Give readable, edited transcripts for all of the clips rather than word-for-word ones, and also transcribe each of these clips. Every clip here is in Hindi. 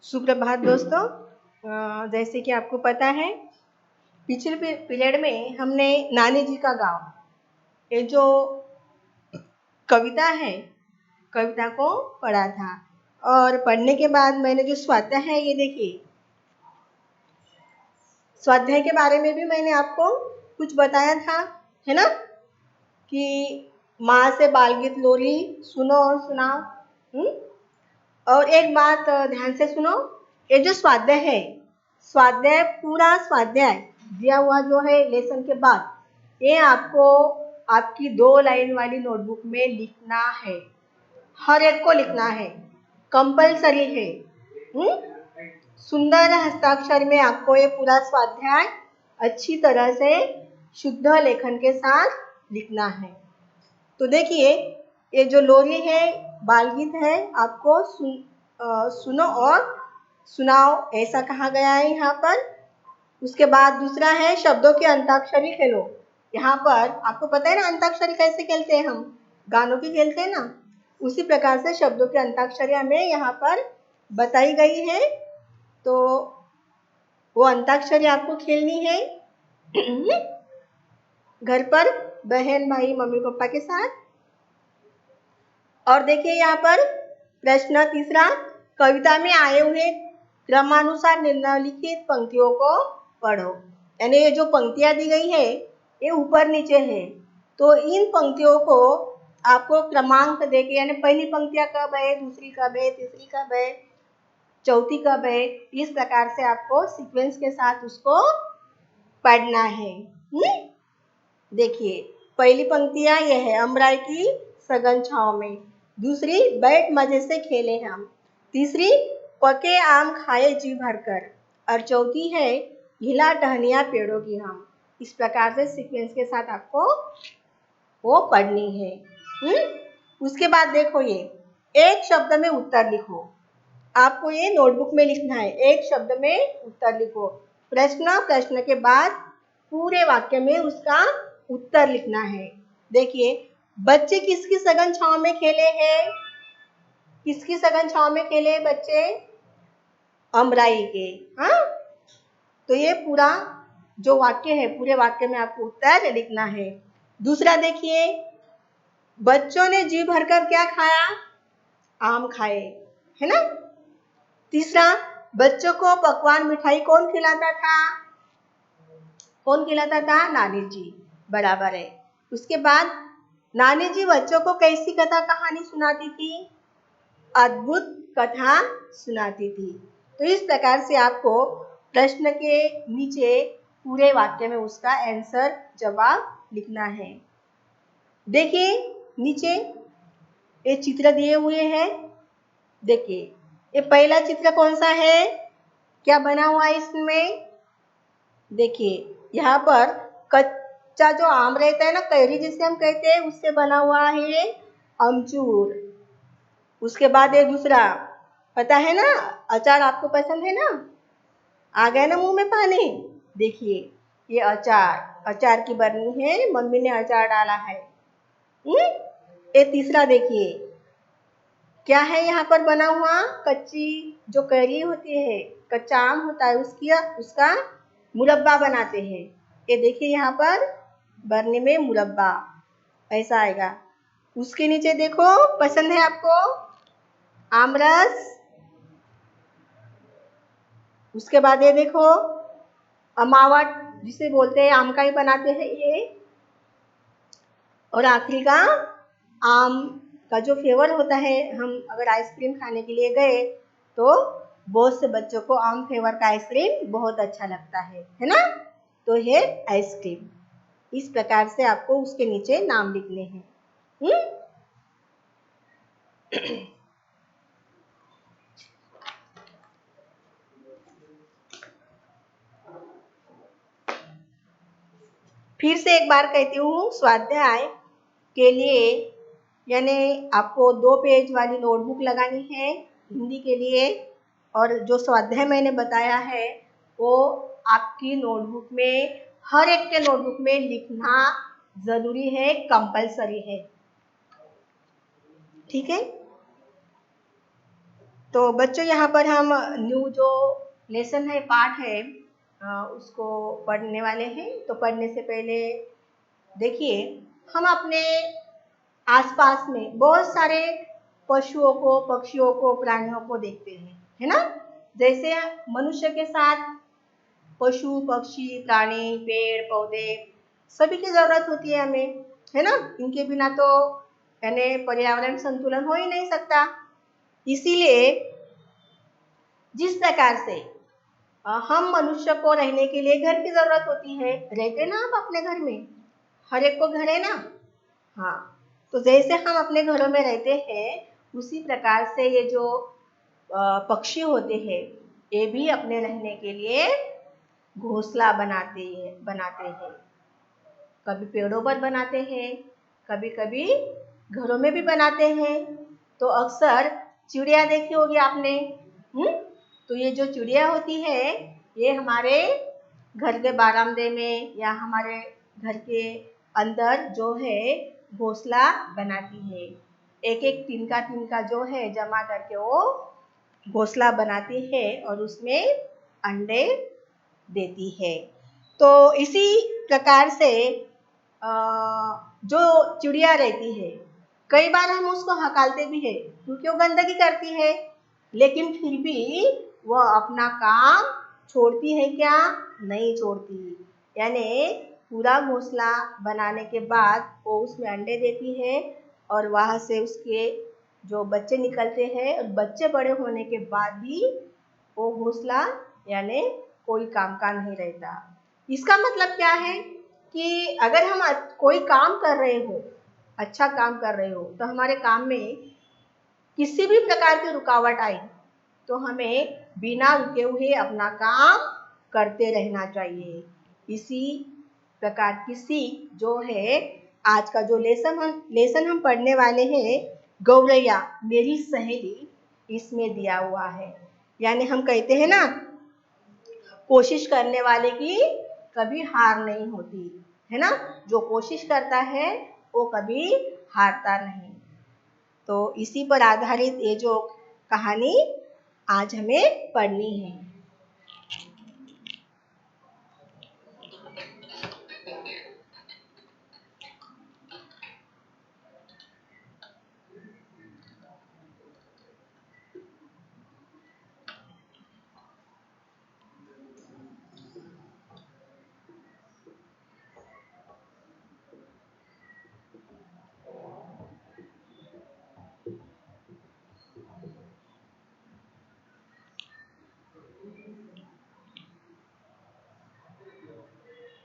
सुप्रभात दोस्तों। जैसे कि आपको पता है, पिछले पीरियड में हमने नानी जी का गाँव ये जो कविता है, कविता को पढ़ा था। और पढ़ने के बाद मैंने जो स्वाध्याय है, ये देखिए, स्वाध्याय के बारे में भी मैंने आपको कुछ बताया था, है ना, कि माँ से बाल गीत लोरी सुनो और सुनाओ। और एक बात ध्यान से सुनो, ये जो स्वाध्याय है, स्वाध्याय पूरा स्वाध्याय दिया हुआ जो है लेसन के बाद, ये आपको आपकी 2 लाइन वाली नोटबुक में लिखना है। हर एक को लिखना है, कंपलसरी है। सुंदर हस्ताक्षर में आपको ये पूरा स्वाध्याय अच्छी तरह से शुद्ध लेखन के साथ लिखना है। तो देखिए, ये जो लोरी है, बाल गीत है, आपको सुनो और सुनाओ ऐसा कहा गया है यहाँ पर। उसके बाद दूसरा है शब्दों की अंताक्षरी खेलो। यहाँ पर आपको पता है ना, अंताक्षरी कैसे खेलते हैं, हम गानों की खेलते हैं ना, उसी प्रकार से शब्दों की अंताक्षरी हमें यहाँ पर बताई गई है। तो वो अंताक्षरी आपको खेलनी है घर पर बहन भाई मम्मी पापा के साथ। और देखिए यहाँ पर प्रश्न तीसरा, कविता में आए हुए क्रमानुसार निम्नलिखित पंक्तियों को पढ़ो। यानी ये जो पंक्तियां दी गई है, ये ऊपर नीचे है, तो इन पंक्तियों को आपको क्रमांक देके, यानी पहली पंक्तियां कब है, दूसरी कब है, तीसरी कब है, चौथी कब है, इस प्रकार से आपको सीक्वेंस के साथ उसको पढ़ना है। देखिए, पहली पंक्तियां ये है, अमराई की सघन छांव में। दूसरी, बैठ मजे से खेले हम। तीसरी, पके आम खाए जी भरकर। और चौथी है, हिला टहनिया पेड़ों की हम। इस प्रकार से सीक्वेंस के साथ आपको वो पढ़नी है। उसके बाद देखो, ये एक शब्द में उत्तर लिखो। आपको ये नोटबुक में लिखना है, एक शब्द में उत्तर लिखो। प्रश्न के बाद पूरे वाक्य में उसका उत्तर लिखना है। देखिए, बच्चे किसकी सघन छांव में खेले हैं? किसकी सघन छांव में खेले बच्चे? अमराई के। हाँ, तो ये पूरा जो वाक्य है, पूरे वाक्य में आपको उत्तर लिखना है। दूसरा देखिए, बच्चों ने जी भरकर क्या खाया? आम खाए, है ना। तीसरा, बच्चों को पकवान मिठाई कौन खिलाता था? कौन खिलाता था? नानी जी। बराबर है। उसके बाद, नानी जी बच्चों को कैसी कथा कहानी सुनाती थी? अद्भुत कथा सुनाती थी। तो इस प्रकार से आपको प्रश्न के नीचे पूरे वाक्य में उसका आंसर, जवाब लिखना है। देखिए, नीचे ये चित्र दिए हुए हैं। देखिए, ये पहला चित्र कौन सा है? क्या बना हुआ है इसमें? देखिए, यहाँ पर कच्चा जो आम रहता है ना, कैरी जिसे हम कहते हैं, उससे बना हुआ है अमचूर। उसके बाद ये दूसरा, पता है ना, अचार आपको पसंद है ना, आ गया ना मुंह में पानी। देखिए, ये अचार की बरनी है, मम्मी ने अचार डाला है। ये तीसरा देखिए, क्या है यहाँ पर बना हुआ? कच्ची जो कैरी होती है, कच्चा आम होता है, उसका मुरब्बा बनाते हैं। ये देखिए, यहाँ पर बरनी में मुरब्बा ऐसा आएगा। उसके नीचे देखो, पसंद है आपको आमरस। उसके बाद ये देखो, अमावट जिसे बोलते हैं, आम का ही बनाते हैं ये। और आखिरी का, आम का जो फ्लेवर होता है, हम अगर आइसक्रीम खाने के लिए गए तो बहुत से बच्चों को आम फ्लेवर का आइसक्रीम बहुत अच्छा लगता है ना। तो ये आइसक्रीम, इस प्रकार से आपको उसके नीचे नाम लिखने हैं। फिर से एक बार कहती हूँ, स्वाध्याय के लिए यानी आपको 2 पेज वाली नोटबुक लगानी है हिंदी के लिए। और जो स्वाध्याय मैंने बताया है, वो आपकी नोटबुक में, हर एक के नोटबुक में लिखना जरूरी है, कंपलसरी है। ठीक है। तो बच्चों यहाँ पर हम न्यू जो लेसन है, पाठ है, उसको पढ़ने वाले हैं। तो पढ़ने से पहले देखिए, हम अपने आसपास में बहुत सारे पशुओं को, पक्षियों को, प्राणियों को देखते हैं, है ना। जैसे मनुष्य के साथ पशु, पक्षी, प्राणी, पेड़ पौधे सभी की जरूरत होती है हमें, है ना। इनके बिना तो यानी पर्यावरण संतुलन हो ही नहीं सकता। इसीलिए जिस प्रकार से हम मनुष्य को रहने के लिए घर की जरूरत होती है, रहते ना आप अपने घर में, हर एक को घर है ना। हाँ, तो जैसे हम अपने घरों में रहते हैं, उसी प्रकार से ये जो पक्षी होते हैं, ये भी अपने रहने के लिए घोंसला बनाते हैं। कभी पेड़ों पर बनाते हैं, कभी कभी घरों में भी बनाते हैं। तो अक्सर चिड़िया देखी होगी आपने। तो ये जो चिड़िया होती है, ये हमारे घर के बारामदे में या हमारे घर के अंदर जो है घोंसला बनाती है। एक एक तिनका जो है जमा करके वो घोंसला बनाती है और उसमें अंडे देती है। तो इसी प्रकार से जो चिड़िया रहती है, कई बार हम उसको हकालते भी है क्योंकि वो गंदगी करती है, लेकिन फिर भी वह अपना काम छोड़ती है क्या? नहीं छोड़ती। यानी पूरा घोंसला बनाने के बाद वो उसमें अंडे देती है और वहाँ से उसके जो बच्चे निकलते हैं, और बच्चे बड़े होने के बाद भी वो घोंसला यानी कोई काम का नहीं रहता। इसका मतलब क्या है कि अगर हम कोई काम कर रहे हो, अच्छा काम कर रहे हो, तो हमारे काम में किसी भी प्रकार की रुकावट आई तो हमें बिना रुके हुए अपना काम करते रहना चाहिए। इसी प्रकार की सीख जो है, आज का जो लेसन हम पढ़ने वाले हैं, गौरैया मेरी सहेली, इसमें दिया हुआ है। यानी हम कहते हैं ना, कोशिश करने वाले की कभी हार नहीं होती, है ना। जो कोशिश करता है वो कभी हारता नहीं। तो इसी पर आधारित ये जो कहानी आज हमें पढ़नी है।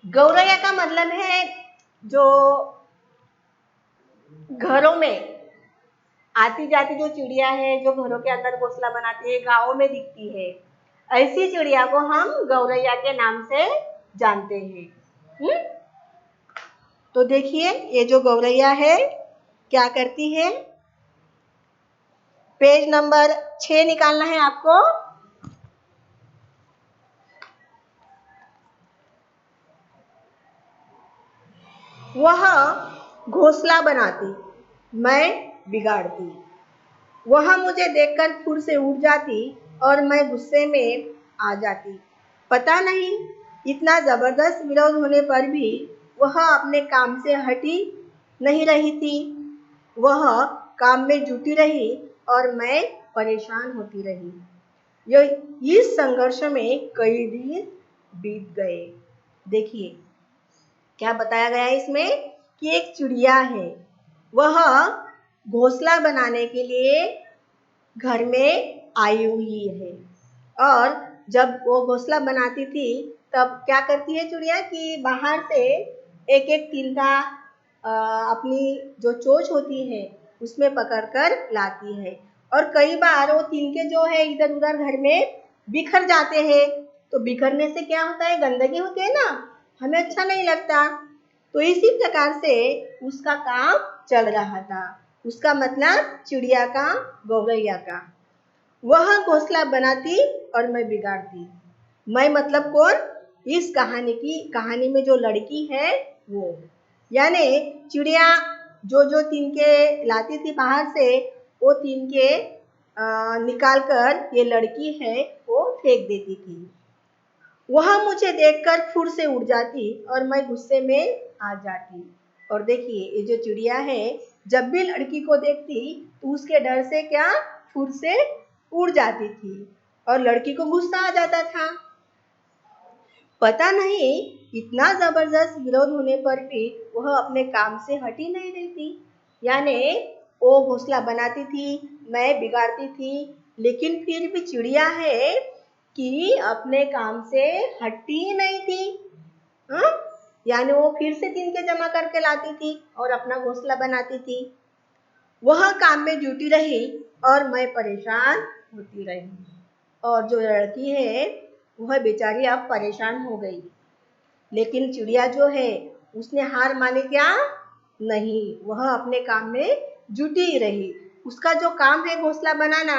गौरैया का मतलब है जो घरों में आती जाती जो चिड़िया है, जो घरों के अंदर घोंसला बनाती है, गाँवों में दिखती है, ऐसी चिड़िया को हम गौरैया के नाम से जानते हैं। तो देखिए, ये जो गौरैया है क्या करती है, पेज नंबर 6 निकालना है आपको। वह घोंसला बनाती, मैं बिगाड़ती। वह मुझे देखकर फुर से उठ जाती और मैं गुस्से में आ जाती। पता नहीं इतना जबरदस्त विरोध होने पर भी वह अपने काम से हटी नहीं रही थी। वह काम में जुटी रही और मैं परेशान होती रही। इस संघर्ष में कई दिन बीत गए। देखिए क्या बताया गया है इसमें कि एक चिड़िया है, वह घोंसला बनाने के लिए घर में आई हुई है, और जब वो घोंसला बनाती थी तब क्या करती है चिड़िया कि बाहर से एक एक तिनका अपनी जो चोंच होती है उसमें पकड़कर लाती है, और कई बार वो तिनके जो है इधर उधर घर में बिखर जाते हैं। तो बिखरने से क्या होता है, गंदगी होती है ना, हमें अच्छा नहीं लगता। तो इसी प्रकार से उसका काम चल रहा था। उसका मतलब चिड़िया का, गौरैया का। वह घोंसला बनाती और मैं बिगाड़ती। मैं मतलब कौन, इस कहानी में जो लड़की है वो, यानी चिड़िया जो जो तिनके लाती थी बाहर से, वो तिनके निकाल कर ये लड़की है वो फेंक देती थी। वह मुझे देखकर फुर से उड़ जाती और मैं गुस्से में आ जाती। और देखिए ये जो चिड़िया है जब भी लड़की को देखती तो उसके डर से क्या फुर से उड़ जाती थी और लड़की को गुस्सा आ जाता था। पता नहीं इतना जबरदस्त विरोध होने पर भी वह अपने काम से हट ही नहीं रही थी। यानी वो घोंसला बनाती थी, मैं बिगाड़ती थी, लेकिन फिर भी चिड़िया है कि अपने काम से हटती ही नहीं थी। हाँ? यानी वो फिर से तिनके जमा करके लाती थी और अपना घोंसला बनाती थी। वह काम में जुटी रही और मैं परेशान होती रही। और जो लड़की है वह बेचारी अब परेशान हो गई, लेकिन चिड़िया जो है उसने हार मानी क्या? नहीं, वह अपने काम में जुटी ही रही। उसका जो काम है घोंसला बनाना,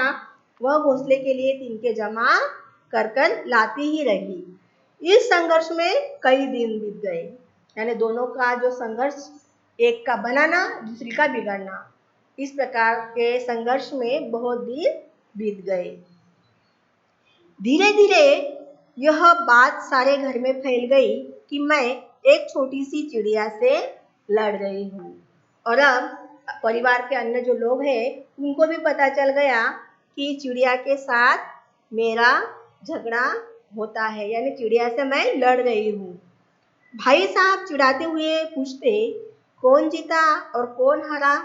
वह घोंसले के लिए तिनके जमा कर कर लाती ही रही। इस संघर्ष में कई दिन बीत गए, यानी दोनों का जो संघर्ष, एक का बनाना दूसरी का बिगाड़ना, इस प्रकार के संघर्ष में बहुत दिन बीत गए। धीरे धीरे यह बात सारे घर में फैल गई कि मैं एक छोटी सी चिड़िया से लड़ रही हूँ। और अब परिवार के अन्य जो लोग हैं उनको भी पता चल गया कि चिड़िया के साथ मेरा झगड़ा होता है, यानी चिड़िया से मैं लड़ रही हूँ। भाई साहब चिढ़ाते हुए पूछते, कौन जीता और कौन हारा?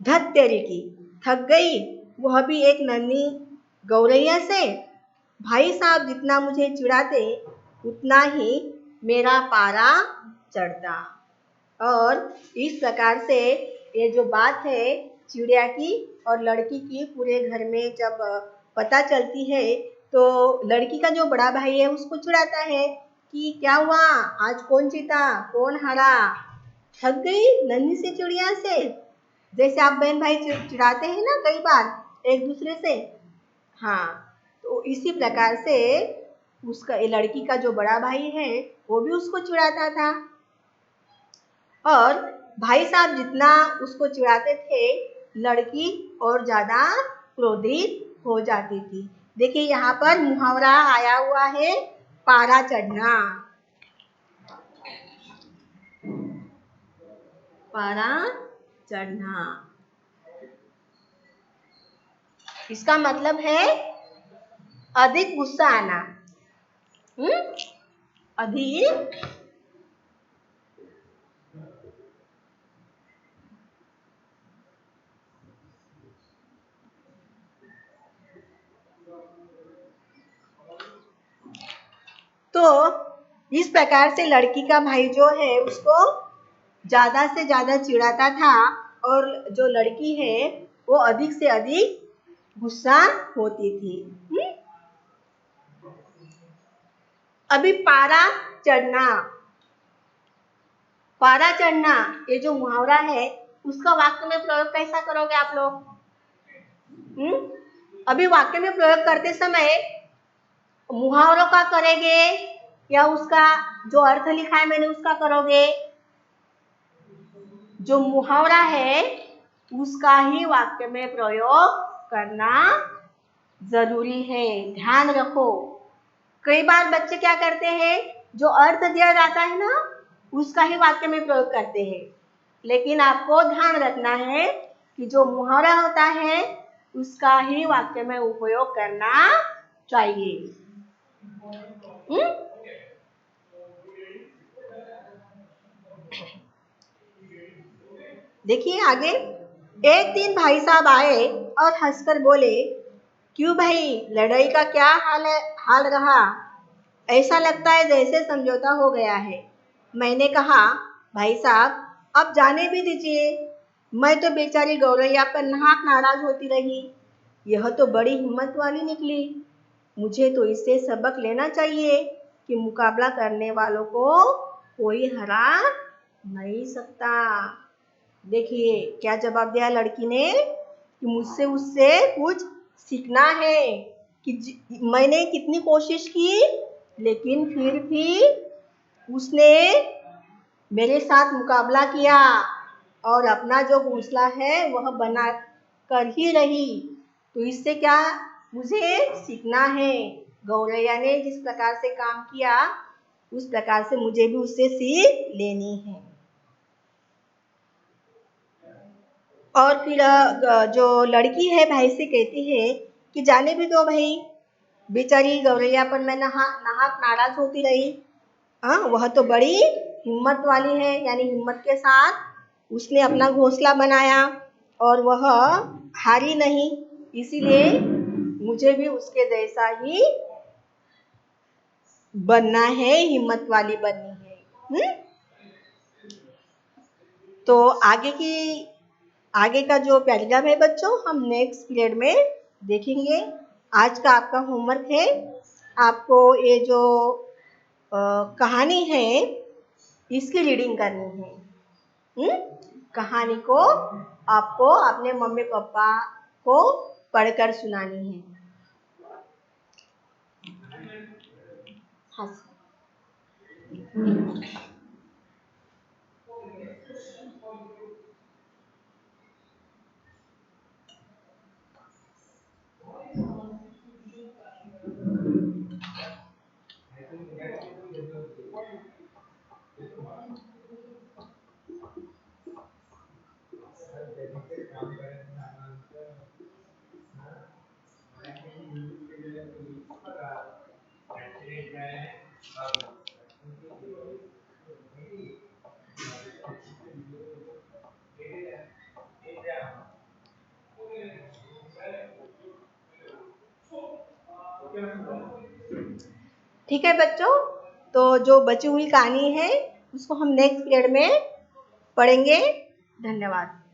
धत तेरी की, थक गई, वह भी एक नन्ही गौरैया से। भाई साहब जितना मुझे चिढ़ाते उतना ही मेरा पारा चढ़ता। और इस प्रकार से ये जो बात है चिड़िया की और लड़की की पूरे घर में जब पता चलती है तो लड़की का जो बड़ा भाई है उसको चिढ़ाता है कि क्या हुआ, आज कौन जीता कौन हारा? थक गई नन्ही सी चिड़िया से। जैसे आप बहन भाई चिढ़ाते हैं ना कई बार एक दूसरे से। हाँ, तो इसी प्रकार से उसका लड़की का जो बड़ा भाई है वो भी उसको चिढ़ाता था। और भाई साहब जितना उसको चिढ़ाते थे लड़की और ज्यादा क्रोधित हो जाती थी। देखिए यहाँ पर मुहावरा आया हुआ है, पारा चढ़ना। पारा चढ़ना, इसका मतलब है अधिक गुस्सा आना। अधिक तो इस प्रकार से लड़की का भाई जो है उसको ज्यादा से ज्यादा चिढ़ाता था और जो लड़की है वो अधिक से अधिक गुस्सा होती थी। अभी पारा चढ़ना, पारा चढ़ना ये जो मुहावरा है उसका वाक्य में प्रयोग कैसा करोगे आप लोग? अभी वाक्य में प्रयोग करते समय मुहावरों का करेंगे या उसका जो अर्थ लिखा है मैंने उसका करोगे? जो मुहावरा है उसका ही वाक्य में प्रयोग करना जरूरी है, ध्यान रखो। कई बार बच्चे क्या करते हैं, जो अर्थ दिया जाता है ना उसका ही वाक्य में प्रयोग करते हैं, लेकिन आपको ध्यान रखना है कि जो मुहावरा होता है उसका ही वाक्य में उपयोग करना चाहिए। देखिए आगे, एक दिन भाई साहब आए और हंसकर बोले, क्यों भाई लड़ाई का क्या हाल रहा? ऐसा लगता है जैसे समझौता हो गया है। मैंने कहा, भाई साहब अब जाने भी दीजिए, मैं तो बेचारी गौरैया पर नाक नाराज होती रही। यह तो बड़ी हिम्मत वाली निकली। मुझे तो इससे सबक लेना चाहिए कि मुकाबला करने वालों को कोई हरा नहीं सकता। देखिए क्या जवाब दिया लड़की ने कि मुझसे उससे कुछ सीखना है कि मैंने कितनी कोशिश की लेकिन फिर भी उसने मेरे साथ मुकाबला किया और अपना जो घोंसला है वह बना कर ही रही। तो इससे क्या मुझे सीखना है। गौरैया ने जिस प्रकार से काम किया उस प्रकार से मुझे भी उससे सीख लेनी है। और फिर जो लड़की है भाई से कहती है कि जाने भी दो भाई, बेचारी गौरैया पर मैं नाहक नाराज होती रही। हाँ, वह तो बड़ी हिम्मत वाली है, यानी हिम्मत के साथ उसने अपना घोंसला बनाया और वह हारी नहीं, इसीलिए मुझे भी उसके जैसा ही बनना है, हिम्मत वाली बननी है। तो आगे का जो पैराग्राफ है बच्चों, हम नेक्स्ट पीरियड में देखेंगे। आज का आपका होमवर्क है, आपको ये जो कहानी है इसकी रीडिंग करनी है। कहानी को आपको अपने मम्मी पापा को पढ़कर सुनानी है। हाँ। ठीक है बच्चों, तो जो बची हुई कहानी है उसको हम नेक्स्ट पीरियड में पढ़ेंगे। धन्यवाद।